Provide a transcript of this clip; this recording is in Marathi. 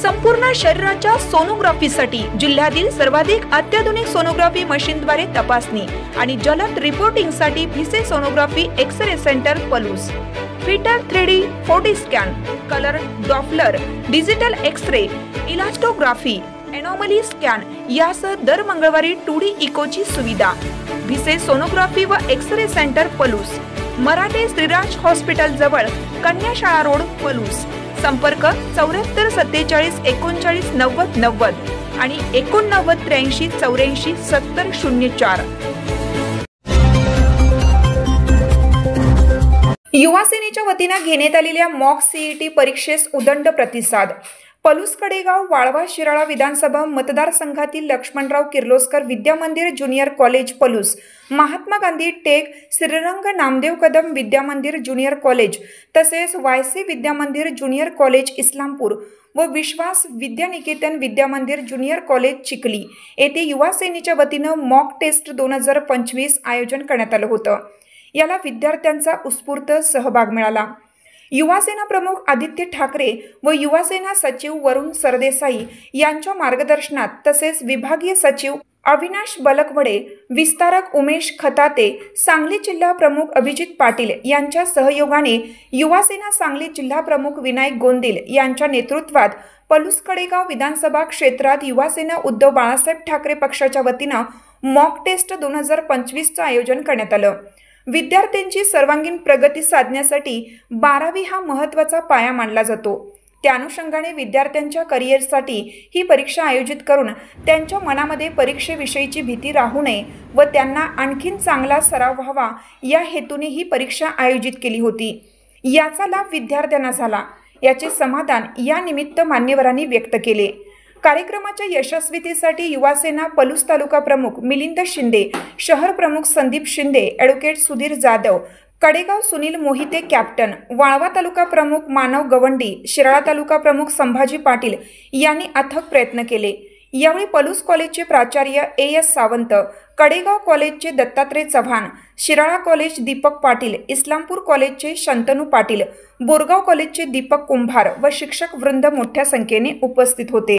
संपूर्ण शरीराच्या सोनोग्राफीसाठी जिल्ह्यातील सर्वाधिक अत्याधुनिक सोनोग्राफी मशीनद्वारे तपासणी आणि जलद रिपोर्टिंगसाठी Bhise sonography x ray centre Palus, fetal 3D 4D scan, colour Doppler, digital x ray, elastography, anomaly scan यासह दर मंगळवारी 2D इकोची सुविधा। भिसे सोनोग्राफी व x ray centre Palus, Marathe Shriraj hospital जवळ, कन्याशाळा रोड पलूस। संपर्क 74 47 39 90 90 आणि 89 83 84 70 04। युवा सेनेच्या वतीने घेण्यात आलेल्या मॉक सीईटी परीक्षेस उदंड प्रतिसाद। पलूस, कडेगाव, वाळवा, शिराळा विधानसभा मतदारसंघातील Laxmanrao Kirloskar Vidya Mandir junior college Palus, Mahatma Gandhi tech, Shrirang Namdev Kadam Vidya Mandir junior college तसेच YC Vidya Mandir junior college Islampur व विश्वास विद्यानिकेतन विद्या मंदिर ज्युनियर कॉलेज चिखली येथे युवा सेनेच्या वतीने मॉक टेस्ट 2025 आयोजन करण्यात आलं होतं। याला विद्यार्थ्यांचा उत्स्फूर्त सहभाग मिळाला। युवा सेना प्रमुख आदित्य ठाकरे व युवा सेना सचिव वरुण सरदेसाई यांच्या मार्गदर्शनात तसेच विभागीय सचिव अविनाश बलकवडे, विस्तारक उमेश खताते, सांगली जिल्हा प्रमुख अभिजित पाटील यांच्या सहयोगाने युवा सेना सांगली जिल्हा प्रमुख विनायक गोंदिल यांच्या नेतृत्वात पलूस कडेगाव विधानसभा क्षेत्रात युवा सेना उद्धव बाळासाहेब ठाकरे पक्षाच्या वतीने मॉक टेस्ट 2025 आयोजन करण्यात आलं। विद्यार्थ्यांची सर्वांगीण प्रगती साधण्यासाठी 12वी हा महत्त्वाचा पाया मानला जातो। त्या अनुषंगाने विद्यार्थ्यांच्या करिअरसाठी ही परीक्षा आयोजित करून त्यांच्या मनामध्ये परीक्षेविषयीची भीती राहू नये व त्यांना आणखीन चांगला सराव व्हावा या हेतूने ही परीक्षा आयोजित केली होती। याचा लाभ विद्यार्थ्यांना झाला, याचे समाधान या निमित्त मान्यवरांनी व्यक्त केले। कार्यक्रमाच्या यशस्वीतेसाठी युवा सेना पलूस तालुका प्रमुख मिलिंद शिंदे, शहर प्रमुख संदीप शिंदे, ॲडव्होकेट सुधीर जाधव, कडेगाव सुनील मोहिते कॅप्टन, वाळवा तालुका प्रमुख मानव गवंडी, शिराळा तालुका प्रमुख संभाजी पाटील यांनी अथक प्रयत्न केले। यावेळी पलूस कॉलेजचे प्राचार्य AS सावंत, कडेगाव कॉलेजचे दत्तात्रय चव्हाण, शिराळा कॉलेज दीपक पाटील, इस्लामपूर कॉलेजचे शंतनू पाटील, बोरगाव कॉलेजचे दीपक कुंभार व शिक्षक वृंद मोठ्या संख्येने उपस्थित होते।